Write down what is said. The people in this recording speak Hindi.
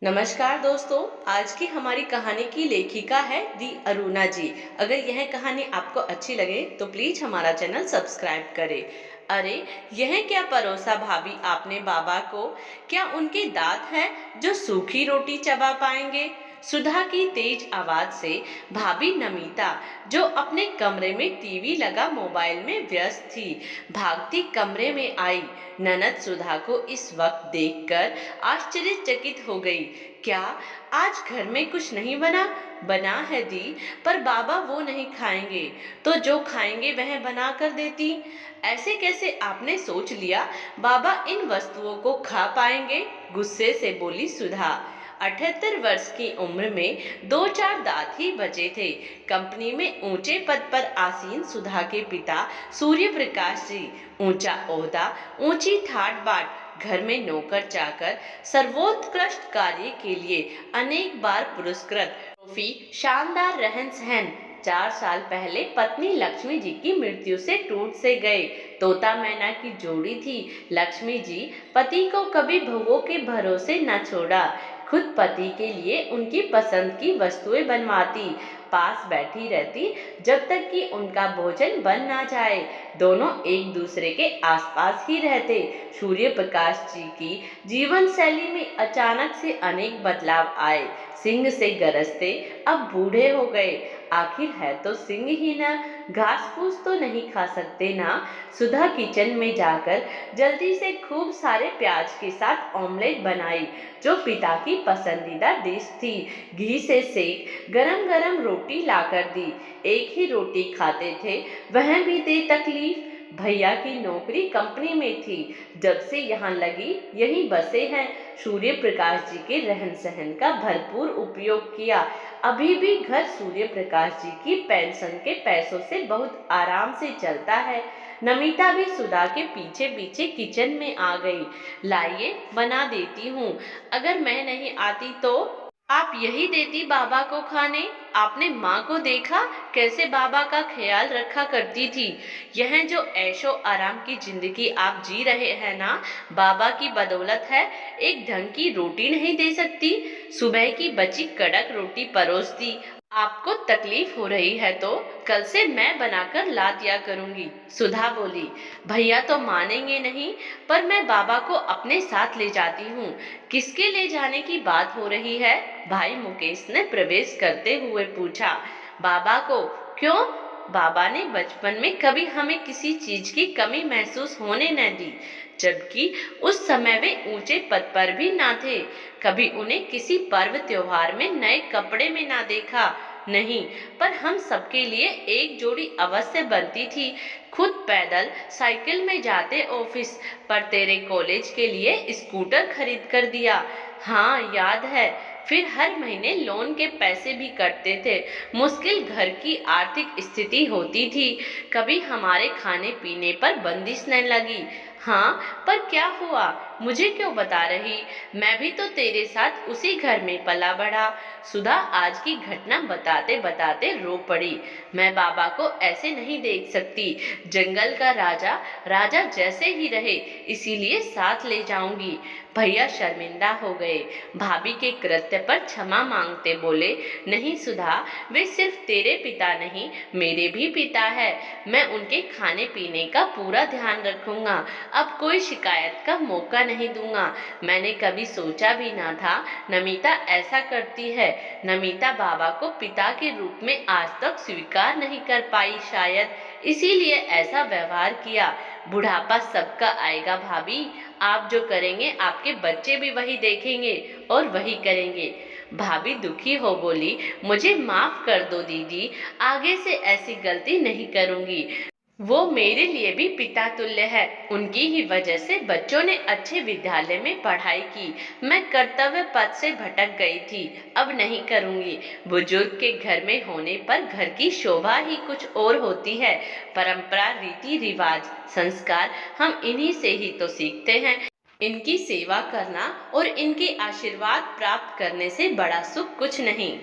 नमस्कार दोस्तों। आज की हमारी कहानी की लेखिका है दी अरुणा जी। अगर यह कहानी आपको अच्छी लगे तो प्लीज हमारा चैनल सब्सक्राइब करें। अरे, यह क्या परोसा भाभी आपने बाबा को? क्या उनके दांत हैं जो सूखी रोटी चबा पाएंगे? सुधा की तेज आवाज से भाभी नमिता, जो अपने कमरे में टीवी लगा मोबाइल में व्यस्त थी, भागती कमरे में आई। ननद सुधा को इस वक्त देखकर आश्चर्यचकित हो गई। क्या आज घर में कुछ नहीं बना? बना है दी, पर बाबा वो नहीं खाएंगे। तो जो खाएंगे वह बना कर देती। ऐसे कैसे आपने सोच लिया बाबा इन वस्तुओं को खा पाएंगे? गुस्से से बोली सुधा। 78 वर्ष की उम्र में दो चार दांत ही बचे थे। कंपनी में ऊंचे पद पर आसीन सुधा के पिता सूर्य प्रकाश जी, ऊंचा ओहदा, ऊंची ठाट बाट, घर में नौकर चाकर, सर्वोत्कृष्ट कार्य के लिए अनेक बार पुरस्कृत, ट्रॉफी, शानदार रहन सहन। 4 साल पहले पत्नी लक्ष्मी जी की मृत्यु से टूट से गए। तोता मैना की जोड़ी थी। लक्ष्मी जी पति को कभी बहुओं के भरोसे न छोड़ा। खुद पति के लिए उनकी पसंद की वस्तुएं बनवाती, पास बैठी रहती जब तक कि उनका भोजन बन ना जाए। दोनों एक दूसरे के आसपास ही रहते। सूर्य प्रकाश जी की जीवन शैली में अचानक से अनेक बदलाव आए। सिंह से गरजते अब बूढ़े हो गए। आखिर है तो सिंह ही ना, घास फूस तो नहीं खा सकते ना। सुधा किचन में जाकर जल्दी से खूब सारे प्याज के साथ ऑमलेट बनाई, जो पिता की पसंदीदा डिश थी। घी से सेक गरम गरम रोटी लाकर दी। एक ही रोटी खाते थे, वह भी दे तकलीफ। भैया की नौकरी कंपनी में थी, जब से यहाँ लगी यही बसे हैं। सूर्य प्रकाश जी के रहन सहन का भरपूर उपयोग किया। अभी भी घर सूर्य प्रकाश जी की पेंशन के पैसों से बहुत आराम से चलता है। नमिता भी सुधा के पीछे पीछे किचन में आ गई। लाइए, बना देती हूँ। अगर मैं नहीं आती तो आप यही देती बाबा को खाने। आपने माँ को देखा कैसे बाबा का ख्याल रखा करती थी। यह जो ऐशो आराम की जिंदगी आप जी रहे हैं ना, बाबा की बदौलत है। एक ढंग की रोटी नहीं दे सकती। सुबह की बची कड़क रोटी परोस दी। आपको तकलीफ हो रही है तो कल से मैं बनाकर ला दिया करूंगी। सुधा बोली। भैया तो मानेंगे नहीं, पर मैं बाबा को अपने साथ ले जाती हूँ। किसके ले जाने की बात हो रही है? भाई मुकेश ने प्रवेश करते हुए पूछा। बाबा को। क्यों? बाबा ने बचपन में कभी हमें किसी चीज की कमी महसूस होने न दी, जबकि उस समय वे ऊंचे पद पर भी ना थे। कभी उन्हें किसी पर्व त्योहार में नए कपड़े में ना देखा। नहीं, पर हम सबके लिए एक जोड़ी अवश्य बनती थी। खुद पैदल साइकिल में जाते ऑफिस, पर तेरे कॉलेज के लिए स्कूटर खरीद कर दिया। हाँ, याद है। फिर हर महीने लोन के पैसे भी कटते थे। मुश्किल घर की आर्थिक स्थिति होती थी। कभी हमारे खाने पीने पर बंदिश न लगी। हाँ, पर क्या हुआ? मुझे क्यों बता रही? मैं भी तो तेरे साथ उसी घर में पला बढ़ा। सुधा आज की घटना बताते बताते रो पड़ी। मैं बाबा को ऐसे नहीं देख सकती। जंगल का राजा राजा जैसे ही रहे, इसीलिए साथ ले जाऊंगी। भैया शर्मिंदा हो गए। भाभी के कृत्य पर क्षमा मांगते बोले। नहीं सुधा, वे सिर्फ तेरे पिता नहीं, मेरे भी पिता है। मैं उनके खाने पीने का पूरा ध्यान रखूंगा। अब कोई शिकायत का मौका नहीं दूंगा। मैंने कभी सोचा भी ना था नमिता ऐसा करती है। नमिता बाबा को पिता के रूप में आज तक स्वीकार नहीं कर पाई, शायद इसीलिए ऐसा व्यवहार किया। बुढ़ापा सबका आएगा भाभी। आप जो करेंगे आपके बच्चे भी वही देखेंगे और वही करेंगे। भाभी दुखी हो बोली। मुझे माफ कर दो दीदी, आगे से ऐसी गलती नहीं करूंगी। वो मेरे लिए भी पिता तुल्य है। उनकी ही वजह से बच्चों ने अच्छे विद्यालय में पढ़ाई की। मैं कर्तव्य पथ से भटक गई थी, अब नहीं करूंगी। बुजुर्ग के घर में होने पर घर की शोभा ही कुछ और होती है। परंपरा, रीति रिवाज, संस्कार हम इन्हीं से ही तो सीखते हैं। इनकी सेवा करना और इनके आशीर्वाद प्राप्त करने से बड़ा सुख कुछ नहीं।